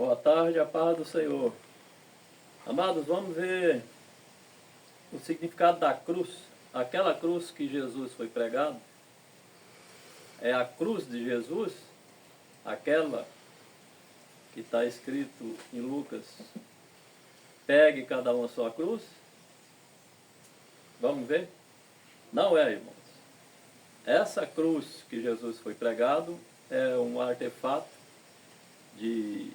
Boa tarde, a paz do Senhor. Amados, vamos ver o significado da cruz. Aquela cruz que Jesus foi pregado, é a cruz de Jesus, aquela que está escrito em Lucas, pegue cada um a sua cruz. Vamos ver? Não é, irmãos. Essa cruz que Jesus foi pregado é um artefato de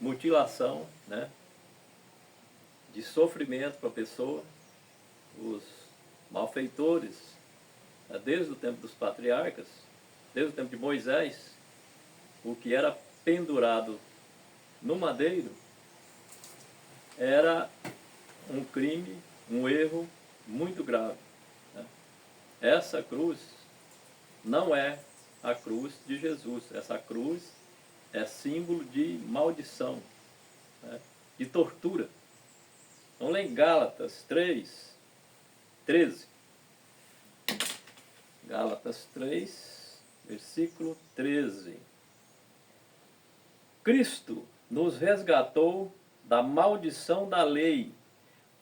mutilação, né? De sofrimento para a pessoa. Os malfeitores, desde o tempo dos patriarcas, desde o tempo de Moisés, o que era pendurado no madeiro era um crime, um erro muito grave. Né? Essa cruz não é a cruz de Jesus. Essa cruz é símbolo de maldição, né? De tortura. Vamos ler em Gálatas 3, 13. Gálatas 3, versículo 13. Cristo nos resgatou da maldição da lei,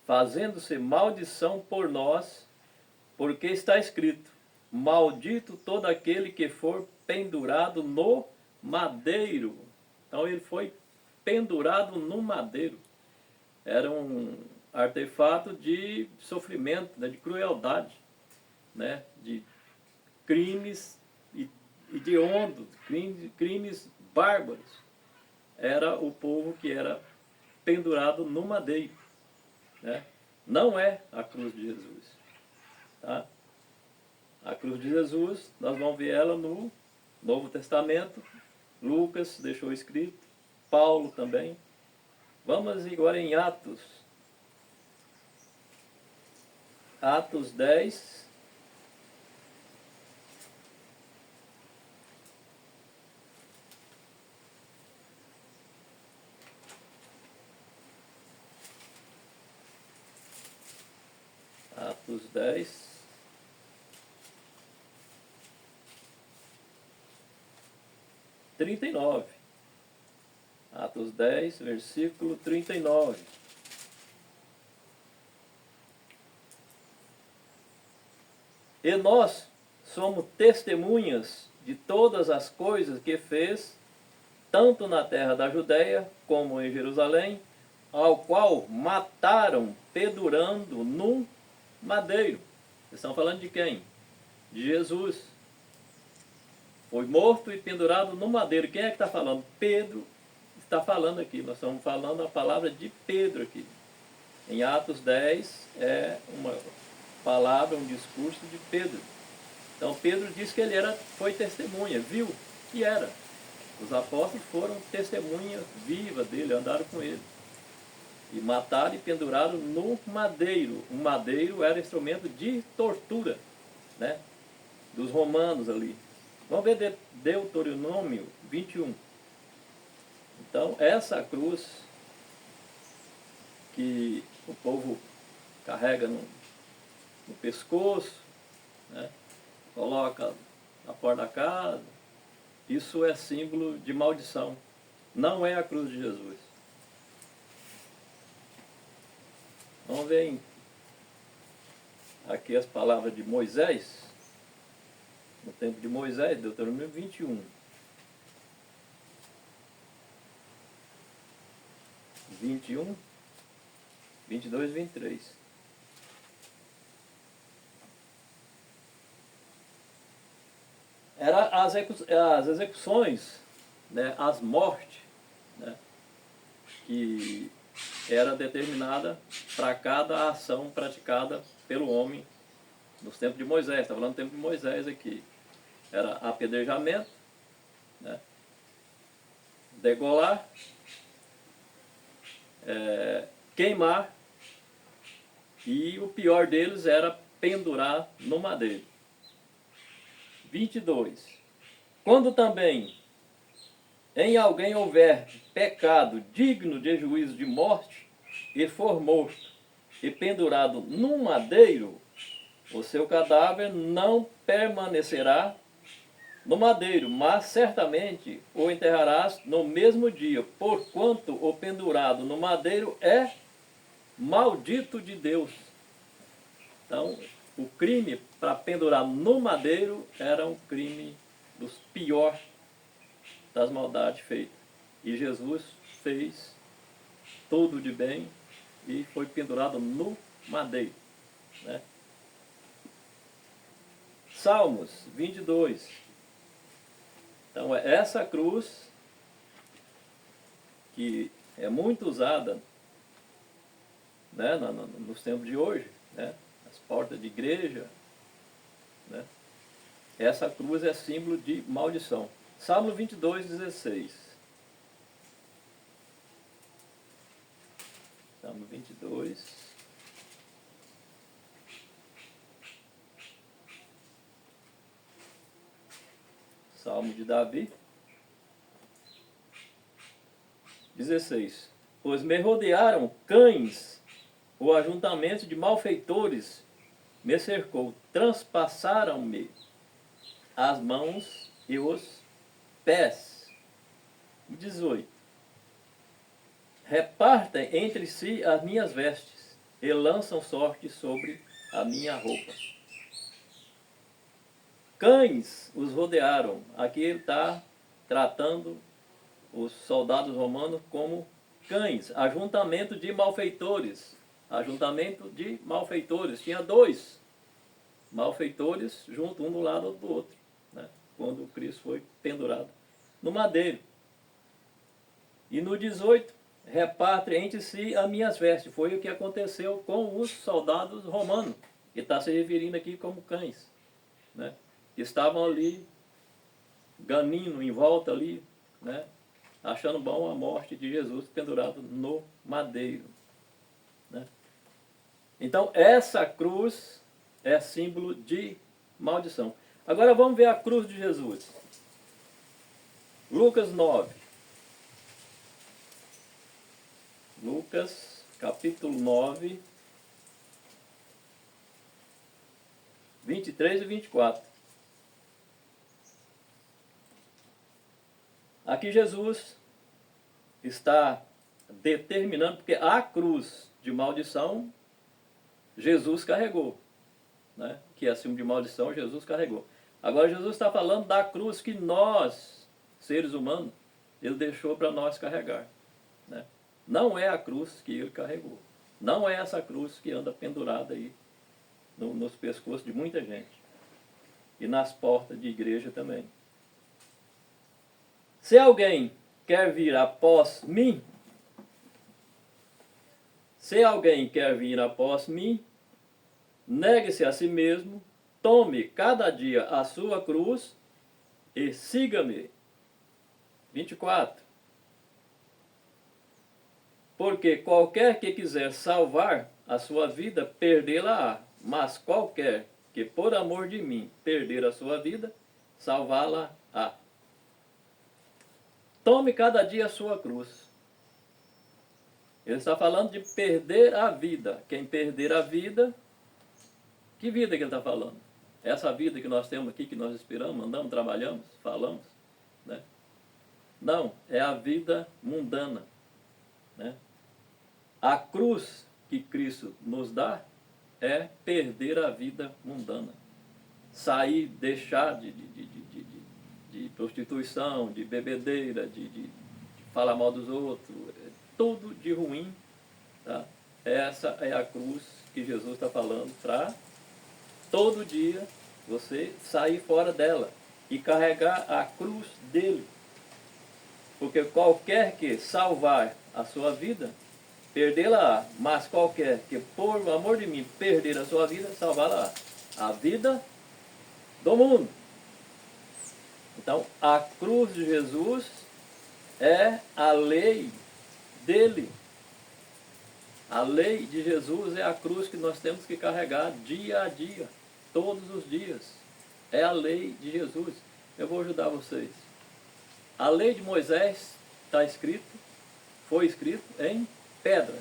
fazendo-se maldição por nós, porque está escrito: maldito todo aquele que for pendurado no madeiro. Então ele foi pendurado no madeiro. Era um artefato de sofrimento, né, de crueldade, né, de crimes hediondos, crimes bárbaros. Era o povo que era pendurado no madeiro. Né? Não é a cruz de Jesus. Tá? A cruz de Jesus, nós vamos ver ela no Novo Testamento. Lucas deixou escrito, Paulo também. Vamos agora em Atos. Atos 10. Atos 10. Atos 10, versículo 39. E nós somos testemunhas de todas as coisas que fez, tanto na terra da Judéia como em Jerusalém, ao qual mataram pendurando num madeiro. Vocês estão falando de quem? De Jesus. Foi morto e pendurado no madeiro. Quem é que está falando? Pedro está falando aqui. Nós estamos falando a palavra de Pedro aqui. Em Atos 10 é uma palavra, um discurso de Pedro. Então Pedro diz que ele foi testemunha, viu que era. Os apóstolos foram testemunha viva dele, andaram com ele. E mataram e penduraram no madeiro. O madeiro era instrumento de tortura, né, dos romanos ali. Vamos ver Deuteronômio 21. Então, essa cruz que o povo carrega no pescoço, né, coloca na porta da casa, isso é símbolo de maldição. Não é a cruz de Jesus. Vamos ver aqui as palavras de Moisés, no tempo de Moisés, Deuteronômio 21. 21, 22 e 23. Era as execuções, né, as mortes, né, que era determinada para cada ação praticada pelo homem nos tempos de Moisés. Está falando do tempo de Moisés aqui. Era apedrejamento, né, degolar, queimar, e o pior deles era pendurar no madeiro. 22. Quando também em alguém houver pecado digno de juízo de morte, e for morto e pendurado num madeiro, o seu cadáver não permanecerá no madeiro, mas certamente o enterrarás no mesmo dia, porquanto o pendurado no madeiro é maldito de Deus. Então, o crime para pendurar no madeiro era um crime dos piores das maldades feitas. E Jesus fez tudo de bem e foi pendurado no madeiro, né? Salmos 22. Então, essa cruz, que é muito usada, né, nos tempos de hoje, né, as portas de igreja, né, essa cruz é símbolo de maldição. Salmo 22, 16. Salmo 22. Salmo de Davi. 16. Pois me rodearam cães, o ajuntamento de malfeitores me cercou, transpassaram-me as mãos e os pés. 18. Repartem entre si as minhas vestes e lançam sorte sobre a minha roupa. Cães os rodearam. Aqui ele está tratando os soldados romanos como cães. Ajuntamento de malfeitores. Ajuntamento de malfeitores. Tinha dois malfeitores junto, um do lado do outro, né? Quando Cristo foi pendurado no madeiro. E no 18, reparte entre si as minhas vestes. Foi o que aconteceu com os soldados romanos, que está se referindo aqui como cães, né? Que estavam ali, ganindo em volta ali, né? Achando bom a morte de Jesus pendurado no madeiro, né? Então, essa cruz é símbolo de maldição. Agora vamos ver a cruz de Jesus. Lucas 9. Lucas, capítulo 9, 23 e 24. Aqui Jesus está determinando, porque a cruz de maldição Jesus carregou, né? Que é acima de maldição Jesus carregou. Agora Jesus está falando da cruz que nós, seres humanos, ele deixou para nós carregar, né? Não é a cruz que ele carregou. Não é essa cruz que anda pendurada aí nos pescoços de muita gente. E nas portas de igreja também. Se alguém quer vir após mim, negue-se a si mesmo, tome cada dia a sua cruz e siga-me. 24. Porque qualquer que quiser salvar a sua vida, perdê-la-á. Mas qualquer que por amor de mim perder a sua vida, salvá-la-á. Tome cada dia a sua cruz. Ele está falando de perder a vida. Quem perder a vida, que vida que ele está falando? Essa vida que nós temos aqui, que nós esperamos, andamos, trabalhamos, falamos, né? Não, é a vida mundana, né? A cruz que Cristo nos dá é perder a vida mundana. Sair, deixar de prostituição, de bebedeira, de falar mal dos outros, tudo de ruim, tá? Essa é a cruz que Jesus está falando para todo dia você sair fora dela e carregar a cruz dele. Porque qualquer que salvar a sua vida, perdê-la-á, mas qualquer que por amor de mim perder a sua vida, salvá-la-á. A vida do mundo. Então, a cruz de Jesus é a lei dele. A lei de Jesus é a cruz que nós temos que carregar dia a dia, todos os dias. É a lei de Jesus. Eu vou ajudar vocês. A lei de Moisés está escrito, foi escrito em pedra.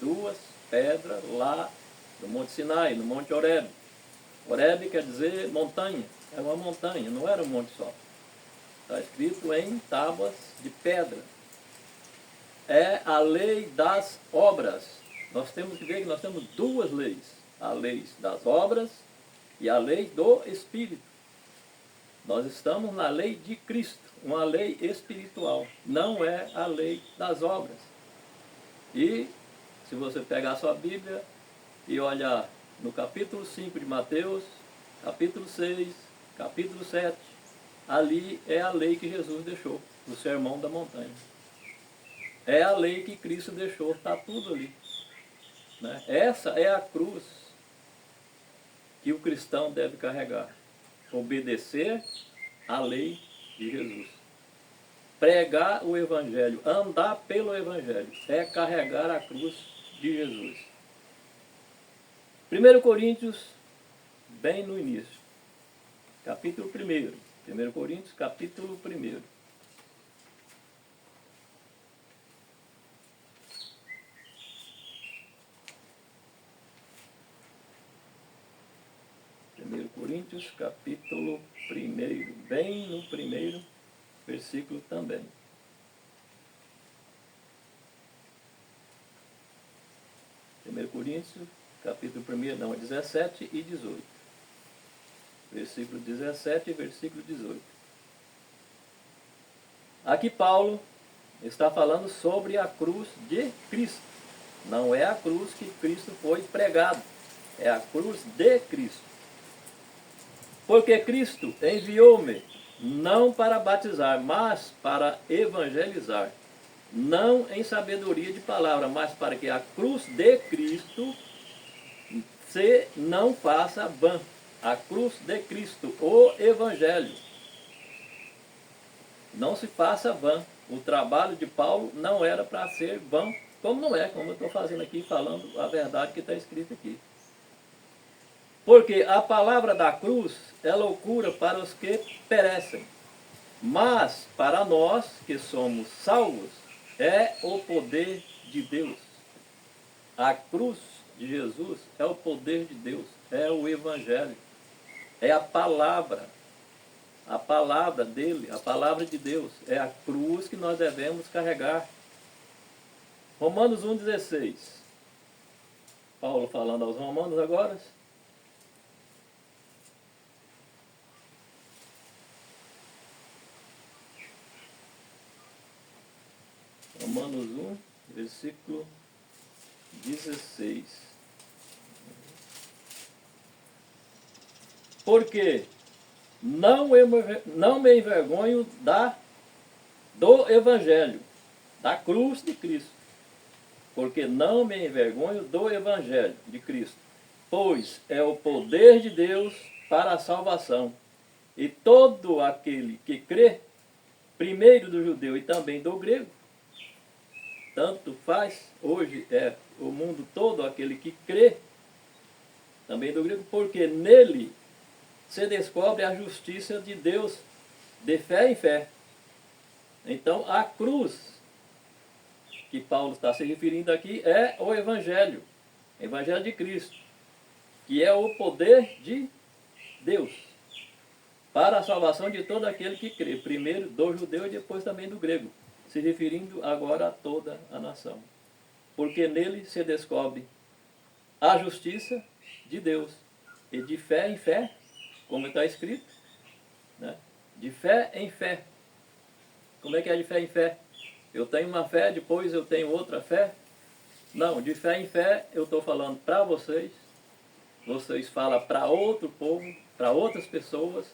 2 pedras lá no Monte Sinai, no Monte Horebe. Horebe quer dizer montanha. Era uma montanha, não era um monte só. Está escrito em tábuas de pedra. É a lei das obras. Nós temos que ver que nós temos duas leis. A lei das obras e a lei do Espírito. Nós estamos na lei de Cristo, uma lei espiritual. Não é a lei das obras. E, se você pegar a sua Bíblia e olhar no capítulo 5 de Mateus, capítulo 6, capítulo 7, ali é a lei que Jesus deixou, o Sermão da Montanha. É a lei que Cristo deixou, está tudo ali. Né? Essa é a cruz que o cristão deve carregar. Obedecer à lei de Jesus. Pregar o Evangelho, andar pelo Evangelho, é carregar a cruz de Jesus. 1 Coríntios, bem no início, capítulo 1. 1 Coríntios, capítulo 1. Coríntios, capítulo 1, bem no primeiro versículo também. Coríntios, capítulo 1, não, 17 e 18. Versículo 17 e versículo 18. Aqui Paulo está falando sobre a cruz de Cristo. Não é a cruz que Cristo foi pregado, é a cruz de Cristo. Porque Cristo enviou-me não para batizar, mas para evangelizar. Não em sabedoria de palavra, mas para que a cruz de Cristo se não faça vã. A cruz de Cristo, o Evangelho, não se faça vã. O trabalho de Paulo não era para ser vã, como não é, como eu estou fazendo aqui, falando a verdade que está escrita aqui. Porque a palavra da cruz é loucura para os que perecem, mas para nós que somos salvos, é o poder de Deus. A cruz de Jesus é o poder de Deus, é o Evangelho, é a palavra dele, a palavra de Deus, é a cruz que nós devemos carregar. Romanos 1,16. Paulo falando aos romanos agora. Romanos 1, versículo 16. Porque não me envergonho do Evangelho, da cruz de Cristo. Porque não me envergonho do Evangelho de Cristo, pois é o poder de Deus para a salvação. E todo aquele que crê, primeiro do judeu e também do grego, tanto faz, hoje é o mundo todo aquele que crê, também do grego, porque nele se descobre a justiça de Deus, de fé em fé. Então, a cruz que Paulo está se referindo aqui é o Evangelho de Cristo, que é o poder de Deus para a salvação de todo aquele que crê, primeiro do judeu e depois também do grego, se referindo agora a toda a nação. Porque nele se descobre a justiça de Deus, e de fé em fé, como está escrito, né? De fé em fé. Como é que é de fé em fé? Eu tenho uma fé, depois eu tenho outra fé? Não, de fé em fé eu estou falando para vocês, vocês falam para outro povo, para outras pessoas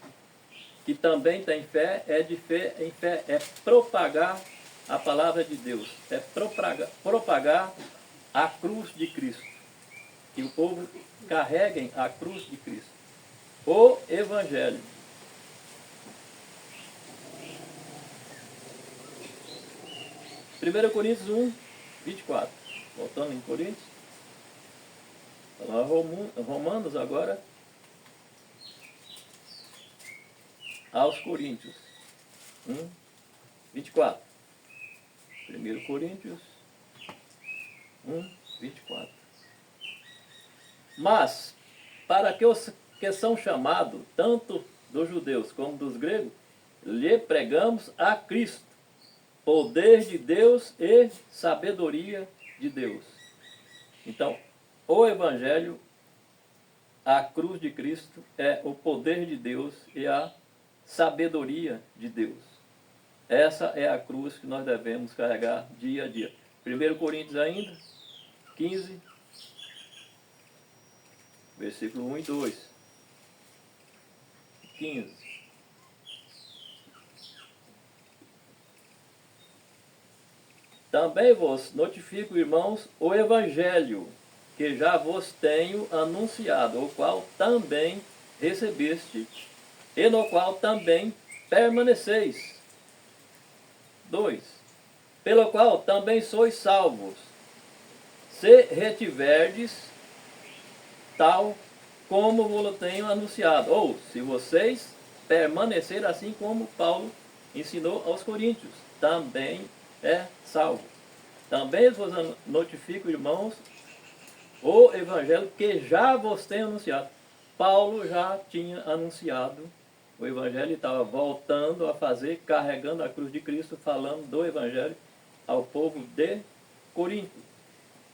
que também têm fé, é de fé em fé, é propagar a palavra de Deus, é propagar a cruz de Cristo. Que o povo carreguem a cruz de Cristo. O Evangelho. 1 Coríntios 1, 24. Voltando em Coríntios. Romanos agora. Aos Coríntios. 1, 24. 1 Coríntios 1, 24. Mas, para que os que são chamados, tanto dos judeus como dos gregos, lhe pregamos a Cristo, poder de Deus e sabedoria de Deus. Então, o Evangelho, a cruz de Cristo, é o poder de Deus e a sabedoria de Deus. Essa é a cruz que nós devemos carregar dia a dia. 1 Coríntios ainda, 15, versículo 1 e 2. 15. Também vos notifico, irmãos, o Evangelho, que já vos tenho anunciado, o qual também recebeste, e no qual também permaneceis. 2. Pelo qual também sois salvos, se retiverdes tal como vos tenho anunciado, ou se vocês permanecerem assim como Paulo ensinou aos coríntios, também é salvo. Também vos notifico, irmãos, o Evangelho que já vos tenho anunciado. Paulo já tinha anunciado o Evangelho e estava voltando a fazer, carregando a cruz de Cristo, falando do Evangelho ao povo de Corinto.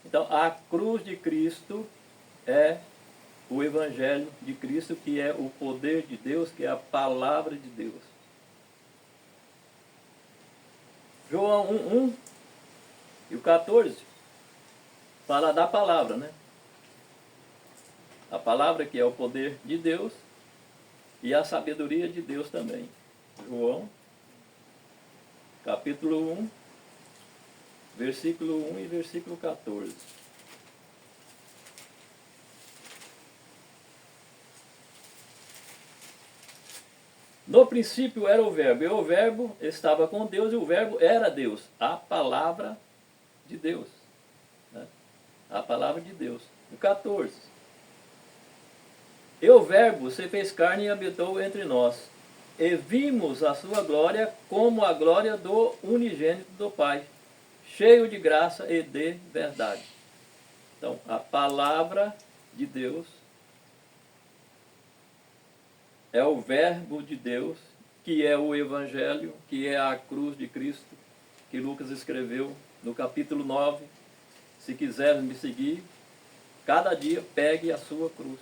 Então, a cruz de Cristo é o Evangelho de Cristo, que é o poder de Deus, que é a palavra de Deus. João 1 e o 14 fala da palavra, né? A palavra que é o poder de Deus e a sabedoria de Deus também. João, capítulo 1, versículo 1 e versículo 14. No princípio era o Verbo, e o Verbo estava com Deus, e o Verbo era Deus, a palavra de Deus. Né? A palavra de Deus. O 14. E o Verbo se fez carne e habitou entre nós, e vimos a sua glória como a glória do unigênito do Pai, cheio de graça e de verdade. Então, a palavra de Deus é o Verbo de Deus, que é o Evangelho, que é a cruz de Cristo, que Lucas escreveu no capítulo 9. Se quiser me seguir, cada dia pegue a sua cruz.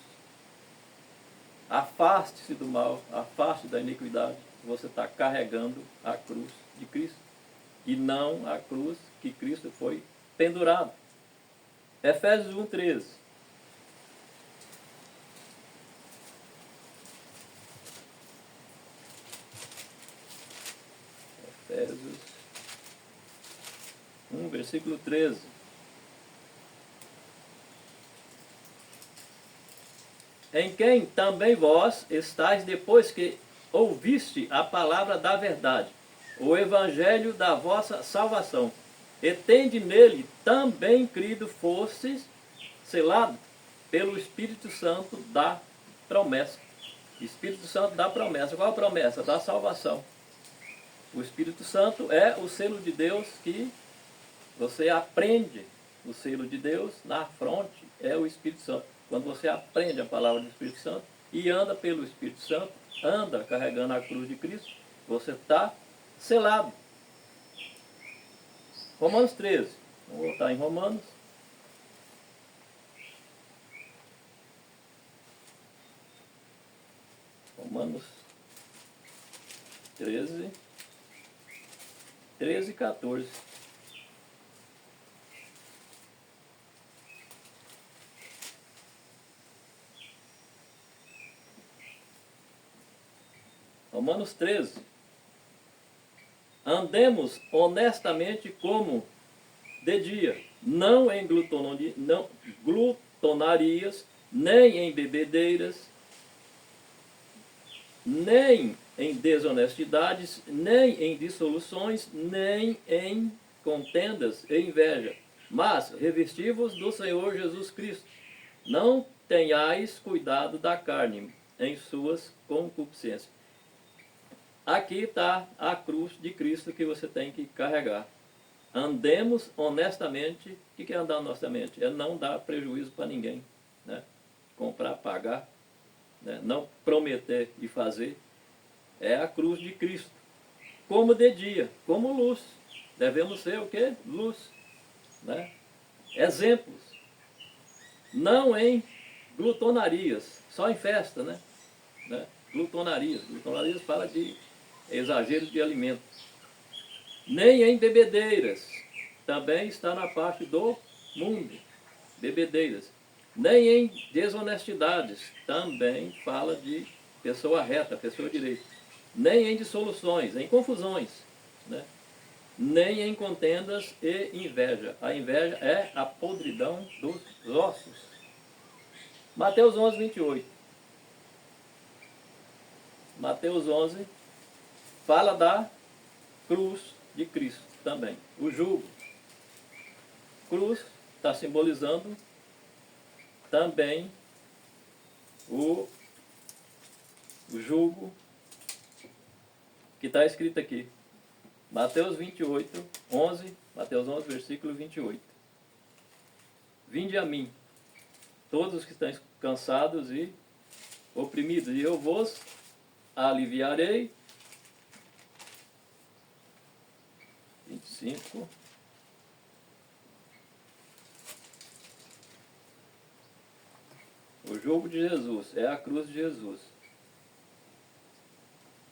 Afaste-se do mal, afaste da iniquidade. Você está carregando a cruz de Cristo e não a cruz que Cristo foi pendurado. Efésios 1:13. Efésios 1, versículo 13. Em quem também vós estáis depois que ouviste a palavra da verdade, o evangelho da vossa salvação, e tende nele também crido, fostes selado pelo Espírito Santo da promessa. Espírito Santo da promessa. Qual a promessa? Da salvação. O Espírito Santo é o selo de Deus que você aprende. O selo de Deus na fronte é o Espírito Santo. Quando você aprende a palavra do Espírito Santo e anda pelo Espírito Santo, anda carregando a cruz de Cristo, você está selado. Romanos 13. Vamos voltar em Romanos. Romanos 13 e 14. Romanos 13. Andemos honestamente como de dia, não em glutonarias, nem em bebedeiras, nem em desonestidades, nem em dissoluções, nem em contendas e inveja, mas revesti-vos do Senhor Jesus Cristo. Não tenhais cuidado da carne em suas concupiscências. Aqui está a cruz de Cristo que você tem que carregar. Andemos honestamente. O que é andar honestamente? É não dar prejuízo para ninguém, né? Comprar, pagar, né? Não prometer e fazer, é a cruz de Cristo. Como de dia, como luz. Devemos ser o quê? Luz. Né? Exemplos. Não em glutonarias, só em festa, né? Glutonarias. Glutonarias fala de exagero de alimento. Nem em bebedeiras. Também está na parte do mundo. Bebedeiras. Nem em desonestidades. Também fala de pessoa reta, pessoa direita. Nem em dissoluções, em confusões. Né? Nem em contendas e inveja. A inveja é a podridão dos ossos. Mateus 11, 28. Mateus 11 fala da cruz de Cristo também. O jugo. Cruz está simbolizando também o jugo que está escrito aqui. Mateus 28, 11, Mateus 11, versículo 28. Vinde a mim, todos os que estão cansados e oprimidos, e eu vos aliviarei. 25. O jugo de Jesus, é a cruz de Jesus.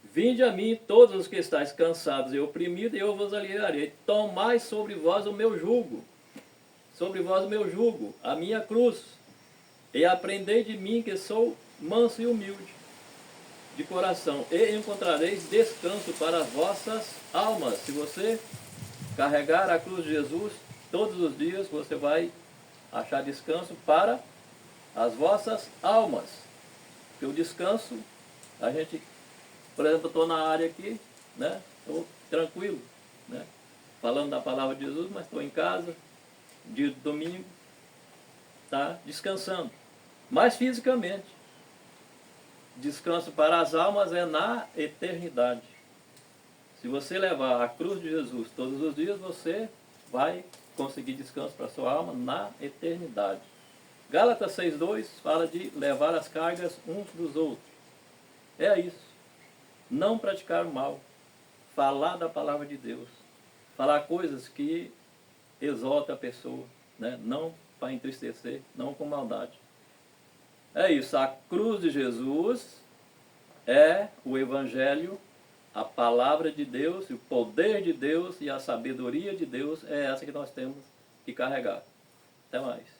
Vinde a mim, todos os que estáis cansados e oprimidos, e eu vos aliviarei. Tomai sobre vós o meu jugo, sobre vós o meu jugo, a minha cruz, e aprendei de mim, que sou manso e humilde de coração, e encontrareis descanso para as vossas almas. Se você carregar a cruz de Jesus todos os dias, você vai achar descanso para as vossas almas. Porque o descanso, a gente, por exemplo, eu estou na área aqui, né? Estou tranquilo, né? Falando da palavra de Jesus, mas estou em casa, dia de domingo, tá? Descansando. Mas fisicamente, descanso para as almas é na eternidade. Se você levar a cruz de Jesus todos os dias, você vai conseguir descanso para a sua alma na eternidade. Gálatas 6,2 fala de levar as cargas uns dos outros. É isso. Não praticar o mal. Falar da palavra de Deus. Falar coisas que exaltam a pessoa. Né? Não para entristecer, não com maldade. É isso. A cruz de Jesus é o Evangelho, a palavra de Deus, o poder de Deus e a sabedoria de Deus. É essa que nós temos que carregar. Até mais.